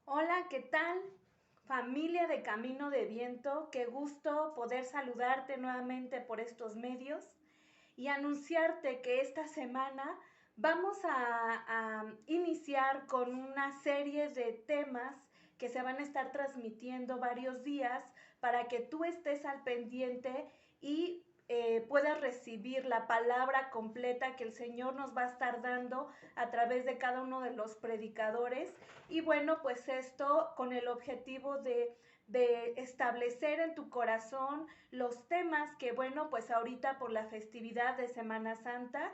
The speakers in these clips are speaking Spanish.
Hola, ¿qué tal? Familia de Camino de Viento, qué gusto poder saludarte nuevamente por estos medios y anunciarte que esta semana vamos a iniciar con una serie de temas que se van a estar transmitiendo varios días para que tú estés al pendiente y puedas recibir la palabra completa que el Señor nos va a estar dando a través de cada uno de los predicadores. Y bueno, pues esto con el objetivo de establecer en tu corazón los temas que, bueno, pues ahorita por la festividad de Semana Santa,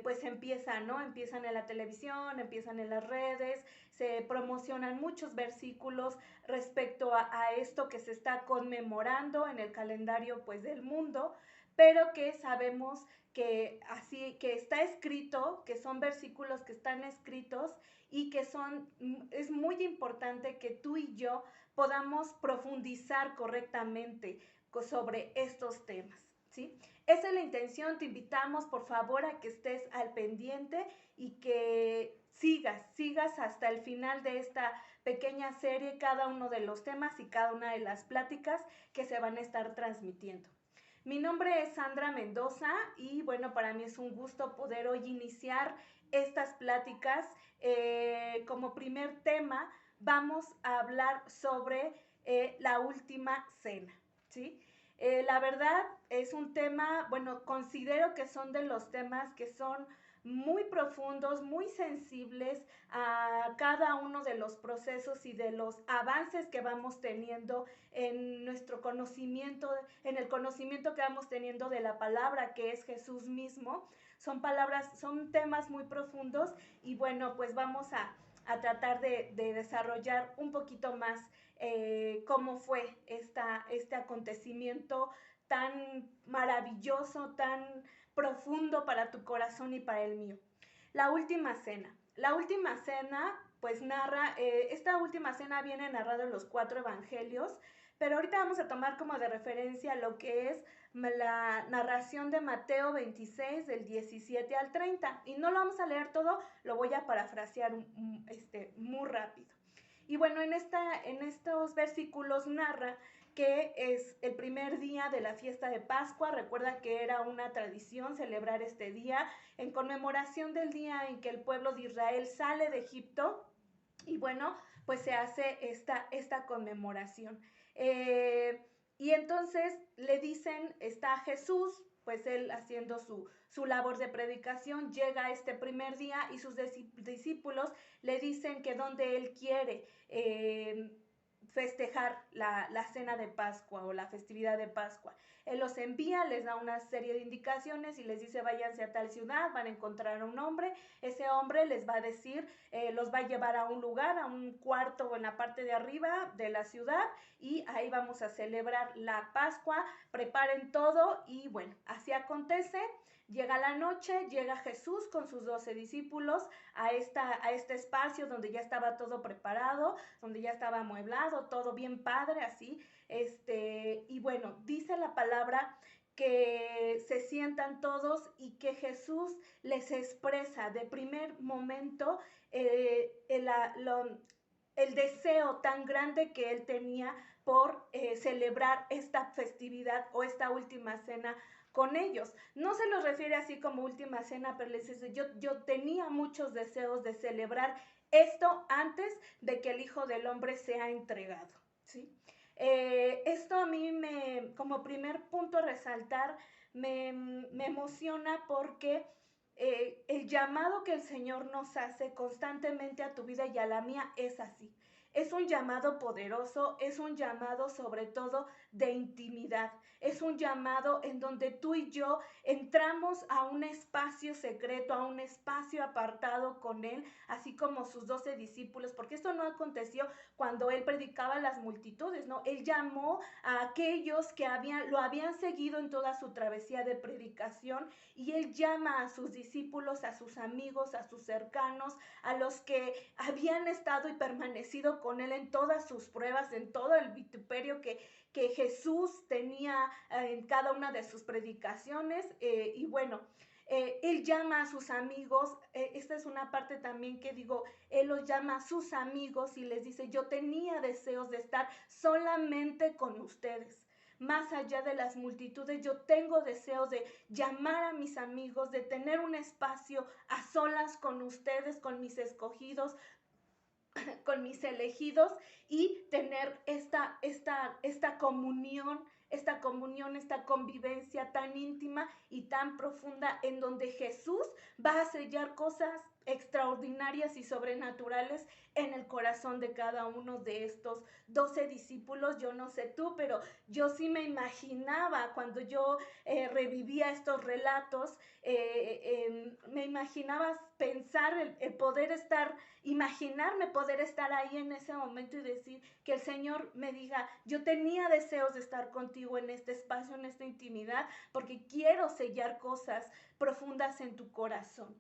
pues empiezan, ¿no? Empiezan en la televisión, empiezan en las redes, se promocionan muchos versículos respecto a esto que se está conmemorando en el calendario, pues, del mundo, pero que sabemos que así, que está escrito, que son versículos que están escritos y que es muy importante que tú y yo podamos profundizar correctamente sobre estos temas, ¿sí? Esa es la intención, te invitamos por favor a que estés al pendiente y que sigas hasta el final de esta pequeña serie cada uno de los temas y cada una de las pláticas que se van a estar transmitiendo. Mi nombre es Sandra Mendoza y bueno, para mí es un gusto poder hoy iniciar estas pláticas. Como primer tema vamos a hablar sobre la última cena, ¿sí? La verdad es un tema, bueno, considero que son de los temas que son muy profundos, muy sensibles a cada uno de los procesos y de los avances que vamos teniendo en nuestro conocimiento, en el conocimiento que vamos teniendo de la palabra que es Jesús mismo. Son temas muy profundos y bueno, pues vamos a tratar de desarrollar un poquito más cómo fue este acontecimiento tan maravilloso, tan profundo para tu corazón y para el mío. La última cena. La última cena, pues narra, esta última cena viene narrado en los 4 evangelios, pero ahorita vamos a tomar como de referencia lo que es la narración de Mateo 26, del 17 al 30. Y no lo vamos a leer todo, lo voy a parafrasear muy rápido. Y bueno, en estos versículos narra que es el primer día de la fiesta de Pascua. Recuerda que era una tradición celebrar este día en conmemoración del día en que el pueblo de Israel sale de Egipto. Y bueno, pues se hace esta conmemoración. Y entonces le dicen, está Jesús, pues él haciendo su labor de predicación, llega este primer día y sus discípulos le dicen que donde él quiere festejar la cena de Pascua o la festividad de Pascua. Él los envía, les da una serie de indicaciones y les dice váyanse a tal ciudad, van a encontrar a un hombre, ese hombre les va a decir, los va a llevar a un lugar, a un cuarto en la parte de arriba de la ciudad y ahí vamos a celebrar la Pascua, preparen todo y bueno, así acontece. Llega la noche, llega Jesús con sus 12 discípulos a este espacio donde ya estaba todo preparado, donde ya estaba amueblado, todo bien padre, así. Y bueno, dice la palabra que se sientan todos y que Jesús les expresa de primer momento el deseo tan grande que él tenía por celebrar esta festividad o esta última cena con ellos. No se los refiere así como última cena, pero les dice, yo tenía muchos deseos de celebrar esto antes de que el Hijo del Hombre sea entregado, ¿sí? Esto a mí como primer punto a resaltar, me emociona porque el llamado que el Señor nos hace constantemente a tu vida y a la mía es así. Es un llamado poderoso, es un llamado sobre todo de intimidad, es un llamado en donde tú y yo entramos a un espacio secreto, a un espacio apartado con Él, así como sus 12 discípulos, porque esto no aconteció cuando Él predicaba a las multitudes, ¿no? Él llamó a aquellos que lo habían seguido en toda su travesía de predicación y Él llama a sus discípulos, a sus amigos, a sus cercanos, a los que habían estado y permanecido con Él en todas sus pruebas, en todo el vituperio que Jesús tenía en cada una de sus predicaciones. Y bueno, Él llama a sus amigos, esta es una parte también que digo, Él los llama a sus amigos y les dice, yo tenía deseos de estar solamente con ustedes. Más allá de las multitudes, yo tengo deseos de llamar a mis amigos, de tener un espacio a solas con ustedes, con mis escogidos, con mis elegidos y tener esta comunión, esta convivencia tan íntima y tan profunda en donde Jesús va a sellar cosas extraordinarias y sobrenaturales en el corazón de cada uno de estos 12 discípulos. Yo no sé tú, pero yo sí me imaginaba cuando yo revivía estos relatos, me imaginaba pensar el poder estar, imaginarme poder estar ahí en ese momento y decir que el Señor me diga, yo tenía deseos de estar contigo en este espacio, en esta intimidad, porque quiero sellar cosas profundas en tu corazón.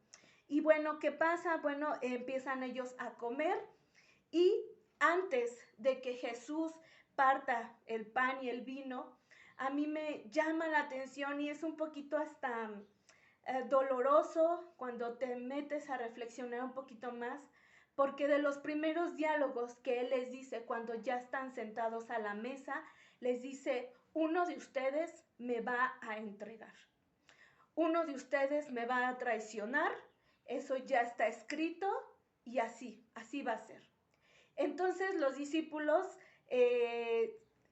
Y bueno, ¿qué pasa? Bueno, empiezan ellos a comer y antes de que Jesús parta el pan y el vino, a mí me llama la atención y es un poquito hasta doloroso cuando te metes a reflexionar un poquito más, porque de los primeros diálogos que Él les dice cuando ya están sentados a la mesa, les dice, uno de ustedes me va a entregar, uno de ustedes me va a traicionar, eso ya está escrito y así va a ser. Entonces los discípulos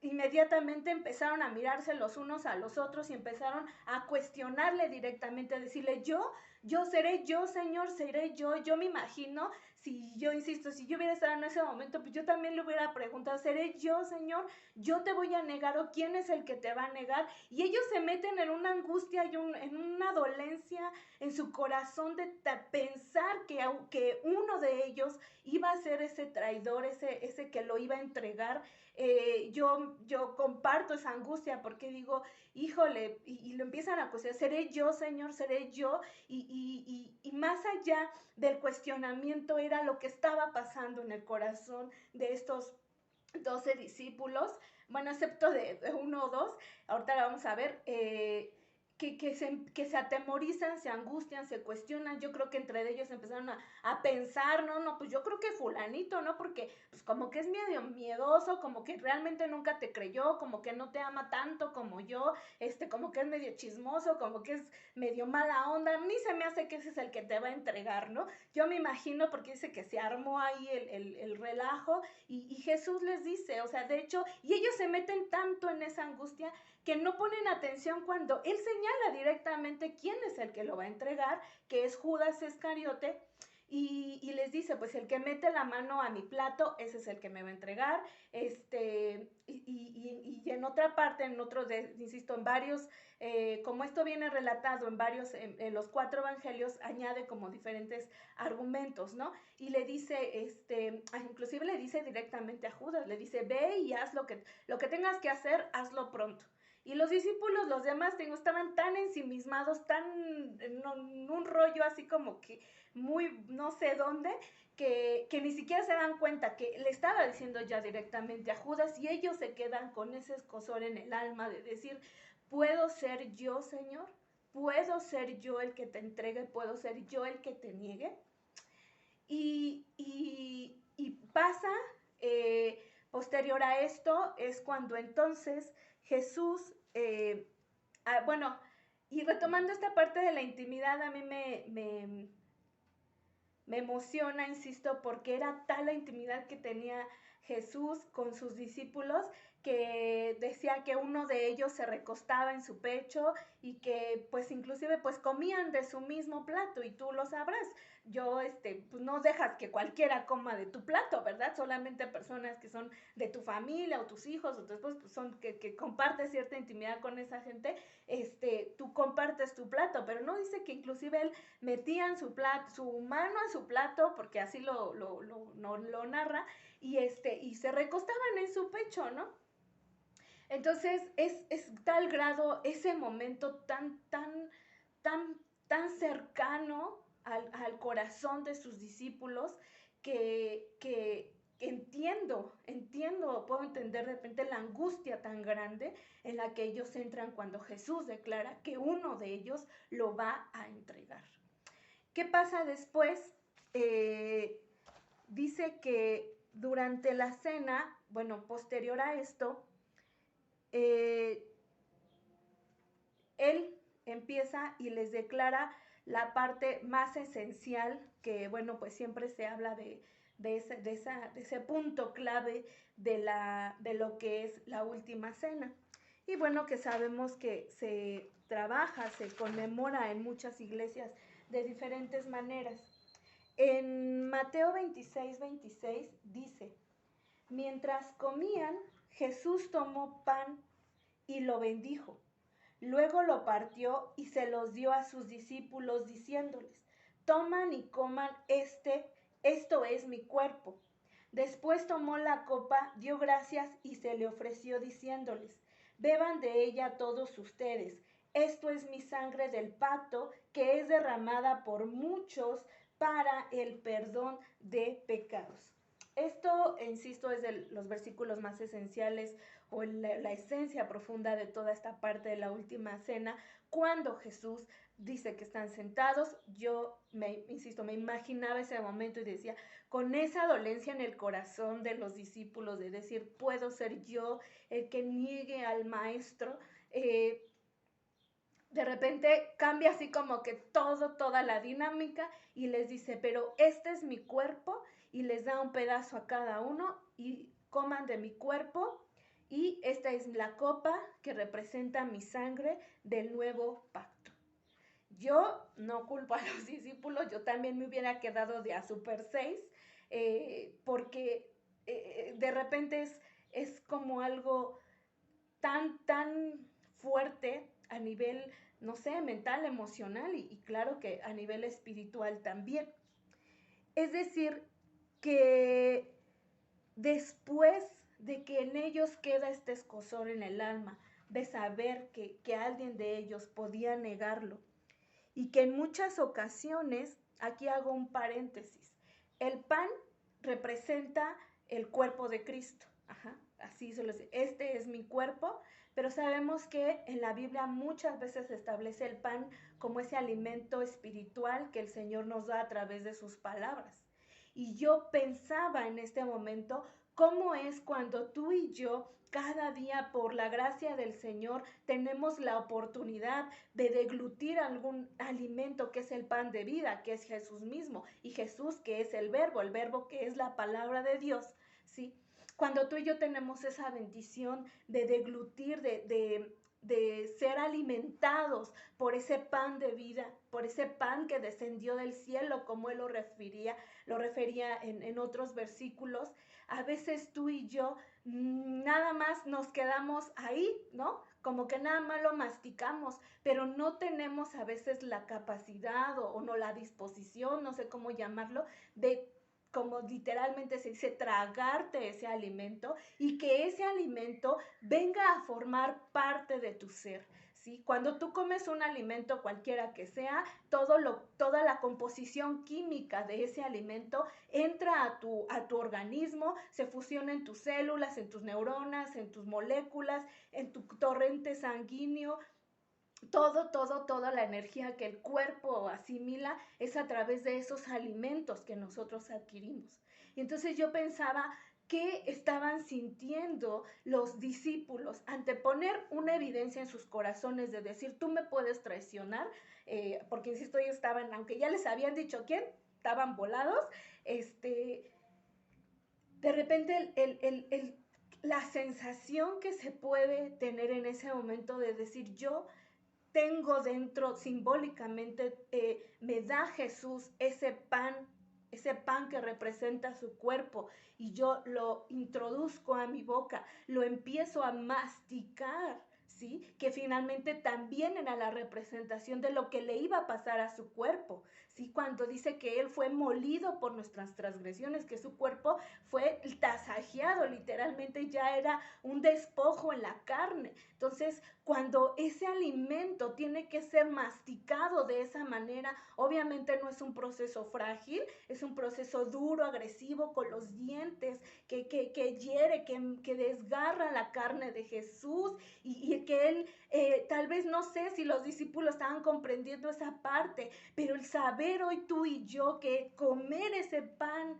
inmediatamente empezaron a mirarse los unos a los otros y empezaron a cuestionarle directamente, a decirle, yo seré yo, Señor, seré yo me imagino, si yo insisto, si yo hubiera estado en ese momento, pues yo también le hubiera preguntado, seré yo, Señor, yo te voy a negar o quién es el que te va a negar, y ellos se meten en una angustia y en una dolencia en su corazón de pensar que uno de ellos iba a ser ese traidor, ese que lo iba a entregar. Yo comparto esa angustia porque digo, híjole, y lo empiezan a cuestionar, ¿seré yo, Señor? ¿Seré yo? Y más allá del cuestionamiento era lo que estaba pasando en el corazón de estos 12 discípulos, bueno, excepto de uno o dos, ahorita la vamos a ver, que se atemorizan, se angustian, se cuestionan. Yo creo que entre ellos empezaron a pensar, no, pues yo creo que fulanito, ¿no? Porque pues como que es medio miedoso, como que realmente nunca te creyó, como que no te ama tanto como yo, como que es medio chismoso, como que es medio mala onda. A mí se me hace que ese es el que te va a entregar, ¿no? Yo me imagino porque dice que se armó ahí el relajo y Jesús les dice, o sea, de hecho, y ellos se meten tanto en esa angustia que no ponen atención cuando Él señala directamente quién es el que lo va a entregar, que es Judas Iscariote, y les dice, pues el que mete la mano a mi plato, ese es el que me va a entregar, y en otra parte, insisto, en varios, como esto viene relatado en varios, en los 4 evangelios, añade como diferentes argumentos, ¿no? Y le dice, inclusive le dice directamente a Judas, le dice, ve y haz lo que tengas que hacer, hazlo pronto. Y los discípulos, los demás, estaban tan ensimismados, tan en un rollo así como que muy no sé dónde, que ni siquiera se dan cuenta que le estaba diciendo ya directamente a Judas y ellos se quedan con ese escozor en el alma de decir, ¿puedo ser yo, Señor? ¿Puedo ser yo el que te entregue? ¿Puedo ser yo el que te niegue? Y pasa, posterior a esto, es cuando entonces Jesús, bueno, y retomando esta parte de la intimidad, a mí me emociona, insisto, porque era tal la intimidad que tenía Jesús con sus discípulos que decía que uno de ellos se recostaba en su pecho y que pues inclusive pues comían de su mismo plato y tú lo sabrás. Yo, pues no dejas que cualquiera coma de tu plato, ¿verdad? Solamente personas que son de tu familia o tus hijos o tu esposo, pues son que compartes cierta intimidad con esa gente, tú compartes tu plato, pero no dice que inclusive él metían su mano en su plato, porque así lo narra, y se recostaban en su pecho, ¿no? Entonces es tal grado ese momento tan cercano al corazón de sus discípulos que entiendo puedo entender de repente la angustia tan grande en la que ellos entran cuando Jesús declara que uno de ellos lo va a entregar. ¿Qué pasa después? Dice que durante la cena, bueno, posterior a esto, él empieza y les declara la parte más esencial, que bueno, pues siempre se habla de ese punto clave de lo que es la última cena. Y bueno, que sabemos que se trabaja, se conmemora en muchas iglesias de diferentes maneras. En Mateo 26:26 dice: mientras comían, Jesús tomó pan y lo bendijo. Luego lo partió y se los dio a sus discípulos diciéndoles: toman y coman esto es mi cuerpo. Después tomó la copa, dio gracias y se le ofreció diciéndoles: beban de ella todos ustedes. Esto es mi sangre del pacto que es derramada por muchos para el perdón de pecados. Esto, insisto, es de los versículos más esenciales o la esencia profunda de toda esta parte de la última cena, cuando Jesús dice que están sentados. Yo, insisto, me imaginaba ese momento y decía, con esa dolencia en el corazón de los discípulos, de decir, puedo ser yo el que niegue al maestro, de repente cambia así como que toda la dinámica y les dice, pero este es mi cuerpo, y les da un pedazo a cada uno y coman de mi cuerpo, y esta es la copa que representa mi sangre del nuevo pacto. Yo no culpo a los discípulos, yo también me hubiera quedado de a Super 6, porque de repente es como algo tan fuerte a nivel, no sé, mental, emocional y claro que a nivel espiritual también. Es decir, que después de que en ellos queda este escozor en el alma, de saber que alguien de ellos podía negarlo, y que en muchas ocasiones, aquí hago un paréntesis, el pan representa el cuerpo de Cristo. Ajá, así se lo dice, este es mi cuerpo, pero sabemos que en la Biblia muchas veces se establece el pan como ese alimento espiritual que el Señor nos da a través de sus palabras. Y yo pensaba en este momento cómo es cuando tú y yo cada día, por la gracia del Señor, tenemos la oportunidad de deglutir algún alimento que es el pan de vida, que es Jesús mismo, y Jesús que es el verbo que es la palabra de Dios, ¿sí? Cuando tú y yo tenemos esa bendición de deglutir, de ser alimentados por ese pan de vida, por ese pan que descendió del cielo, como él lo refería en otros versículos. A veces tú y yo nada más nos quedamos ahí, ¿no? Como que nada más lo masticamos, pero no tenemos a veces la capacidad o no la disposición, no sé cómo llamarlo, de, como literalmente se dice, tragarte ese alimento y que ese alimento venga a formar parte de tu ser, ¿sí? Cuando tú comes un alimento cualquiera que sea, toda la composición química de ese alimento entra a tu organismo, se fusiona en tus células, en tus neuronas, en tus moléculas, en tu torrente sanguíneo. Toda la energía que el cuerpo asimila es a través de esos alimentos que nosotros adquirimos. Y entonces yo pensaba, ¿qué estaban sintiendo los discípulos ante poner una evidencia en sus corazones de decir, tú me puedes traicionar? Porque insisto, ellos estaban, aunque ya les habían dicho quién, estaban volados. De repente la sensación que se puede tener en ese momento de decir, yo tengo dentro simbólicamente, me da Jesús ese pan que representa su cuerpo, y yo lo introduzco a mi boca, lo empiezo a masticar, ¿sí? Que finalmente también era la representación de lo que le iba a pasar a su cuerpo, ¿sí? Cuando dice que Él fue molido por nuestras transgresiones, que su cuerpo fue tasajeado, literalmente ya era un despojo en la carne. Entonces, cuando ese alimento tiene que ser masticado de esa manera, obviamente no es un proceso frágil, es un proceso duro, agresivo, con los dientes, que hiere, que desgarra la carne de Jesús, y que Él, tal vez no sé si los discípulos estaban comprendiendo esa parte, pero el saber hoy tú y yo que comer ese pan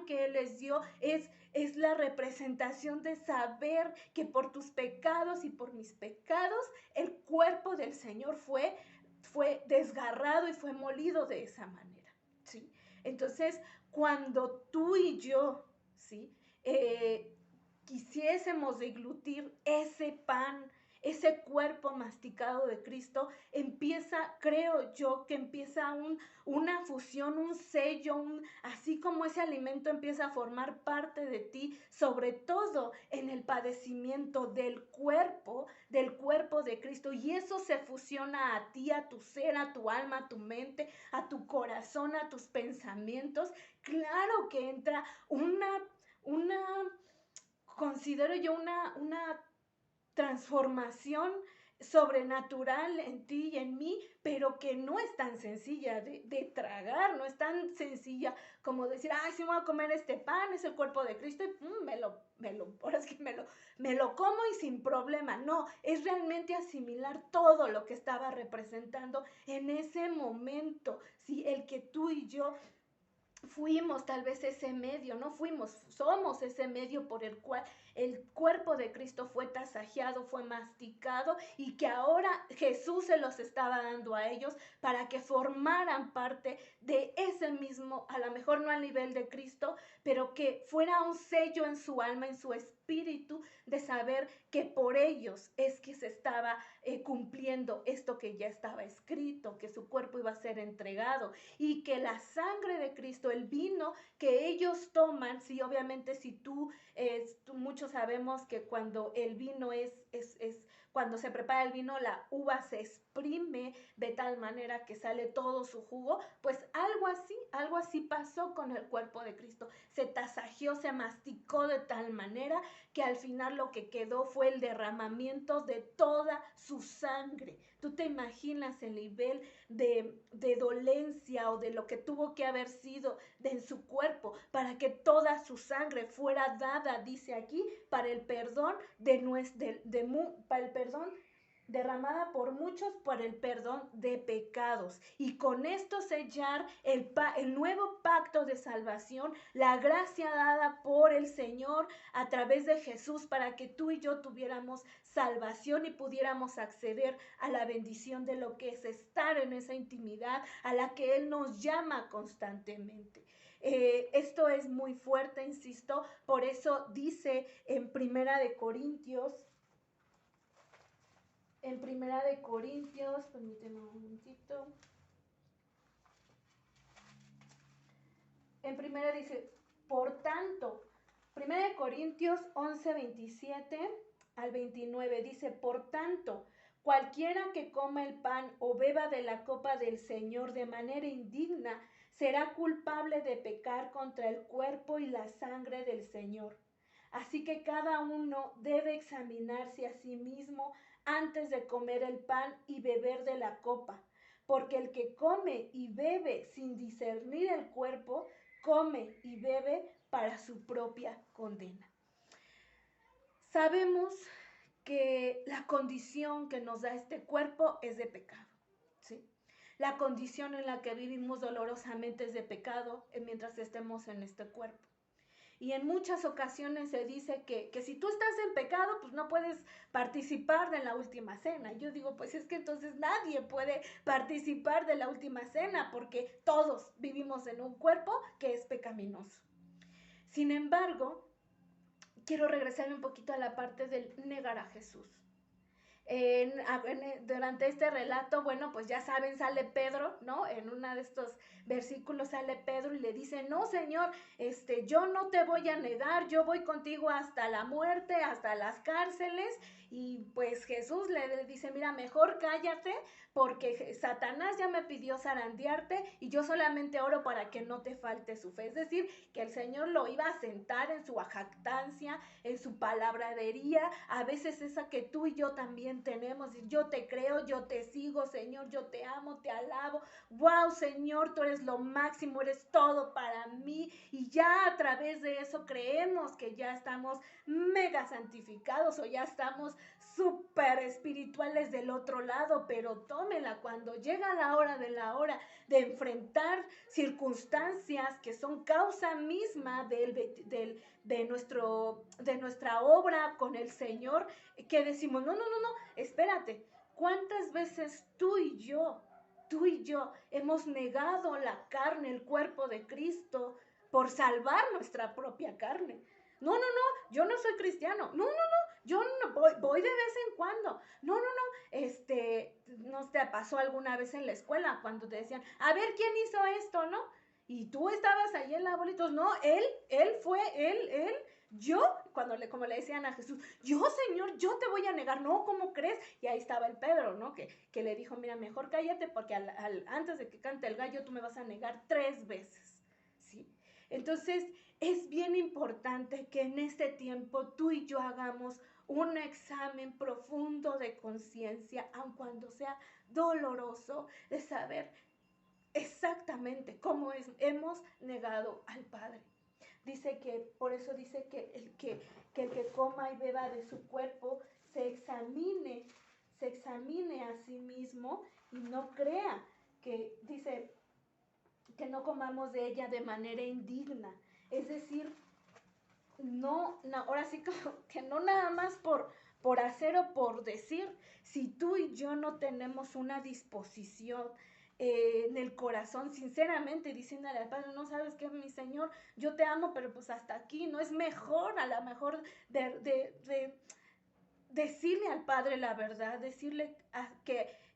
que Él les dio es la representación de saber que por tus pecados y por mis pecados el cuerpo del Señor fue desgarrado y fue molido de esa manera, ¿sí? Entonces, cuando tú y yo, ¿sí? Quisiésemos deglutir ese pan, ese cuerpo masticado de Cristo, creo yo, que empieza una fusión, un sello, así como ese alimento empieza a formar parte de ti, sobre todo en el padecimiento del cuerpo de Cristo, y eso se fusiona a ti, a tu ser, a tu alma, a tu mente, a tu corazón, a tus pensamientos. Claro que entra considero yo una transformación sobrenatural en ti y en mí, pero que no es tan sencilla de tragar, no es tan sencilla como decir, ay, sí me voy a comer este pan, es el cuerpo de Cristo, y ahora es que me lo como y sin problema. No, es realmente asimilar todo lo que estaba representando en ese momento, ¿sí? El que tú y yo fuimos tal vez ese medio, somos ese medio por el cual el cuerpo de Cristo fue tasajeado, fue masticado, y que ahora Jesús se los estaba dando a ellos para que formaran parte de ese mismo, a lo mejor no al nivel de Cristo, pero que fuera un sello en su alma, en su espíritu, de saber que por ellos es que se estaba cumpliendo esto que ya estaba escrito, que su cuerpo iba a ser entregado, y que la sangre de Cristo, el vino que ellos toman, sí, obviamente si muchos sabemos que cuando el vino cuando se prepara el vino, la uva se exprime de tal manera que sale todo su jugo, pues algo así pasó con el cuerpo de Cristo. Se tasajeó, se masticó de tal manera que al final lo que quedó fue el derramamiento de toda su sangre. ¿Tú te imaginas el nivel de dolencia o de lo que tuvo que haber sido en su cuerpo para que toda su sangre fuera dada, dice aquí, para el perdón para el perdón derramada por muchos, por el perdón de pecados, y con esto sellar el nuevo pacto de salvación, la gracia dada por el Señor a través de Jesús, para que tú y yo tuviéramos salvación y pudiéramos acceder a la bendición de lo que es estar en esa intimidad a la que Él nos llama constantemente. Esto es muy fuerte, insisto, por eso dice en Primera de Corintios, permíteme un momentito. En primera dice, por tanto, Primera de Corintios 11, 27 al 29 dice, por tanto, cualquiera que coma el pan o beba de la copa del Señor de manera indigna, será culpable de pecar contra el cuerpo y la sangre del Señor. Así que cada uno debe examinarse a sí mismo antes de comer el pan y beber de la copa, porque el que come y bebe sin discernir el cuerpo, come y bebe para su propia condena. Sabemos que la condición que nos da este cuerpo es de pecado, ¿sí? La condición en la que vivimos dolorosamente es de pecado mientras estemos en este cuerpo. Y en muchas ocasiones se dice que si tú estás en pecado, pues no puedes participar de la última cena. Yo digo, pues es que entonces nadie puede participar de la última cena, porque todos vivimos en un cuerpo que es pecaminoso. Sin embargo, quiero regresar un poquito a la parte del negar a Jesús. Durante este relato, bueno, pues ya saben, sale Pedro, ¿no? En uno de estos versículos sale Pedro y le dice, no, Señor, yo no te voy a negar, yo voy contigo hasta la muerte, hasta las cárceles. Y pues Jesús le dice, mira, mejor cállate, porque Satanás ya me pidió zarandearte y yo solamente oro para que no te falte su fe. Es decir, que el Señor lo iba a sentar en su jactancia, en su palabrería, a veces esa que tú y yo también tenemos. Yo te creo, yo te sigo, Señor, yo te amo, te alabo. Wow, Señor, tú eres lo máximo, eres todo para mí. Y ya a través de eso creemos que ya estamos mega santificados o ya estamos súper espirituales del otro lado, pero tómela cuando llega la hora de enfrentar circunstancias que son causa misma de nuestra obra con el Señor, que decimos, no, espérate, ¿cuántas veces tú y yo hemos negado la carne, el cuerpo de Cristo, por salvar nuestra propia carne? No, yo no soy cristiano. No, yo no voy de vez en cuando. No, ¿no te pasó alguna vez en la escuela cuando te decían, a ver quién hizo esto, no? Y tú estabas ahí en la bolita, no, él, yo, como le decían a Jesús, yo, Señor, yo te voy a negar, no, ¿cómo crees? Y ahí estaba el Pedro, ¿no? Que le dijo, mira, mejor cállate porque antes de que cante el gallo tú me vas a negar 3 veces, ¿sí? Entonces, es bien importante que en este tiempo tú y yo hagamos un examen profundo de conciencia, aun cuando sea doloroso, de saber exactamente cómo hemos negado al Padre. Dice que, por eso dice que el que coma y beba de su cuerpo se examine a sí mismo y no crea que, dice, que no comamos de ella de manera indigna. Es decir, ahora sí que no nada más por hacer o por decir, si tú y yo no tenemos una disposición en el corazón, sinceramente, diciéndole al Padre, no sabes qué, mi Señor, yo te amo, pero pues hasta aquí, no es mejor, a lo mejor de decirle al Padre la verdad, decirle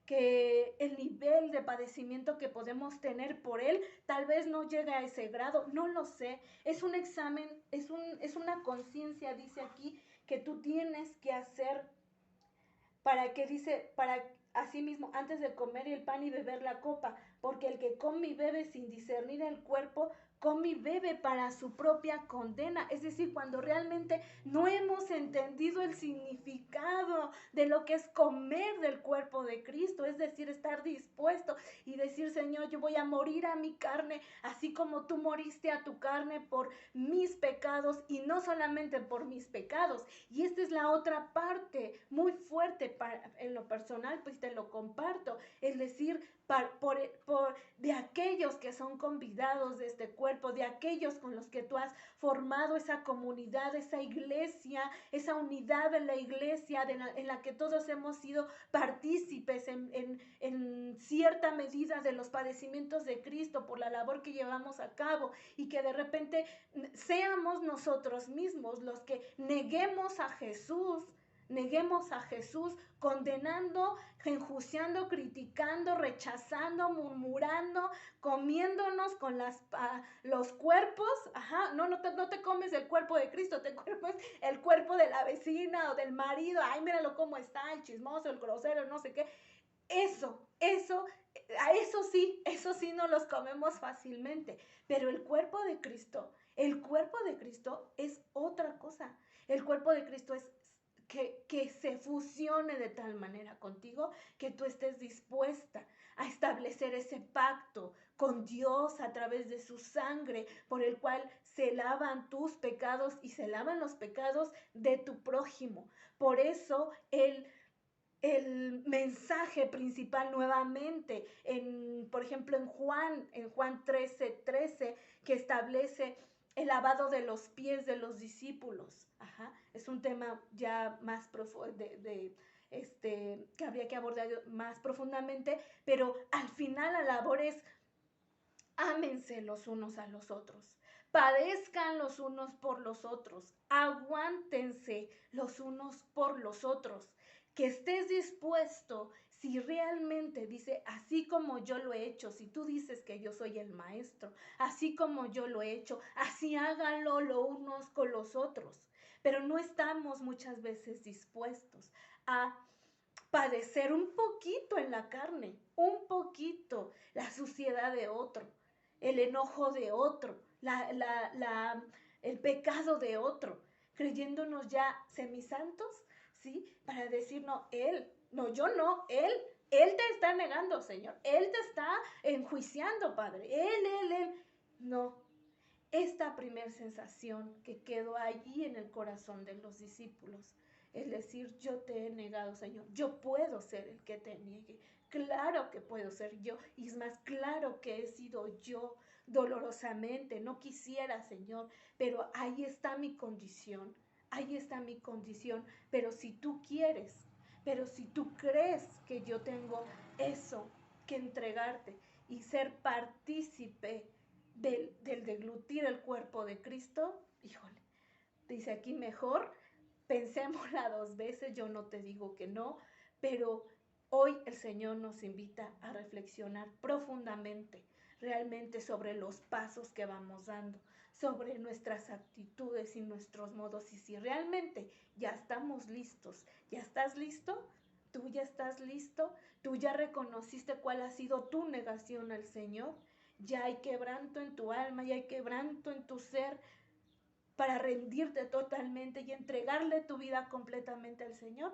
que el nivel de padecimiento que podemos tener por Él tal vez no llegue a ese grado, no lo sé, es un examen, es una conciencia, dice aquí, que tú tienes que hacer para así mismo, antes de comer el pan y beber la copa, porque el que come y bebe sin discernir el cuerpo, come y bebe para su propia condena. Es decir, cuando realmente no hemos entendido el significado de lo que es comer del cuerpo de Cristo, es decir, estar dispuesto y decir, Señor, yo voy a morir a mi carne, así como tú moriste a tu carne por mis pecados, y no solamente por mis pecados. Y esta es la otra parte muy fuerte en lo personal, pues te lo comparto, es decir, de aquellos que son convidados de este cuerpo, de aquellos con los que tú has formado esa comunidad, esa iglesia, esa unidad de la iglesia en la que todos hemos sido partícipes en cierta medida de los padecimientos de Cristo por la labor que llevamos a cabo, y que de repente seamos nosotros mismos los que neguemos a Jesús, condenando, enjuiciando, criticando, rechazando, murmurando, comiéndonos con los cuerpos. Ajá, no te comes el cuerpo de Cristo, te comes el cuerpo de la vecina o del marido. Ay, míralo cómo está, el chismoso, el grosero, no sé qué. Eso sí no los comemos fácilmente, pero el cuerpo de Cristo es otra cosa. El cuerpo de Cristo es que se fusione de tal manera contigo que tú estés dispuesta a establecer ese pacto con Dios a través de su sangre, por el cual se lavan tus pecados y se lavan los pecados de tu prójimo. Por eso el mensaje principal nuevamente, por ejemplo, en Juan 13:13, que establece el lavado de los pies de los discípulos. Ajá, es un tema ya más profundo, que habría que abordar más profundamente, pero al final la labor es: ámense los unos a los otros, padezcan los unos por los otros, aguántense los unos por los otros. que estés dispuesto, si realmente dice, así como yo lo he hecho, si tú dices que yo soy el maestro, así como yo lo he hecho, así háganlo los unos con los otros. Pero no estamos muchas veces dispuestos a padecer un poquito en la carne, un poquito la suciedad de otro, el enojo de otro, el pecado de otro, creyéndonos ya semisantos, ¿sí? Para decir, no, él, no, yo no, él te está negando, Señor, él te está enjuiciando, Padre, él, no. Esta primera sensación que quedó allí en el corazón de los discípulos, es decir, yo te he negado, Señor, yo puedo ser el que te niegue, claro que puedo ser yo, y es más, claro que he sido yo dolorosamente, no quisiera, Señor, pero ahí está mi condición, pero si tú quieres, pero si tú crees que yo tengo eso que entregarte y ser partícipe del deglutir el cuerpo de Cristo, híjole, dice aquí mejor, pensémosla dos veces, yo no te digo que no, pero hoy el Señor nos invita a reflexionar profundamente, realmente sobre los pasos que vamos dando, sobre nuestras actitudes y nuestros modos, y si realmente ya estamos listos, ya estás listo, tú ya estás listo, tú ya reconociste cuál ha sido tu negación al Señor, ya hay quebranto en tu alma, ya hay quebranto en tu ser para rendirte totalmente y entregarle tu vida completamente al Señor.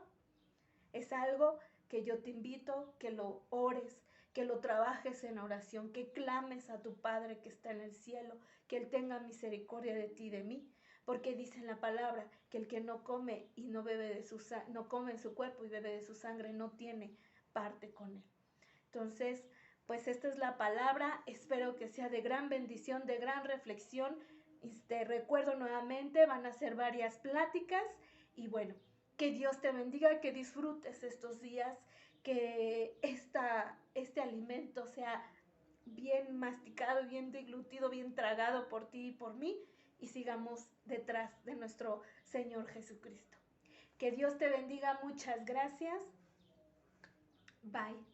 Es algo que yo te invito que lo ores, que lo trabajes en oración, que clames a tu Padre que está en el cielo, que Él tenga misericordia de ti y de mí, porque dice en la palabra que el que no come y no bebe de su no come en su cuerpo y bebe de su sangre no tiene parte con Él. Entonces, pues esta es la palabra, espero que sea de gran bendición, de gran reflexión. Recuerdo nuevamente, van a ser varias pláticas y bueno, que Dios te bendiga, que disfrutes estos días, que este alimento sea bien masticado, bien deglutido, bien tragado por ti y por mí y sigamos detrás de nuestro Señor Jesucristo. Que Dios te bendiga, muchas gracias. Bye.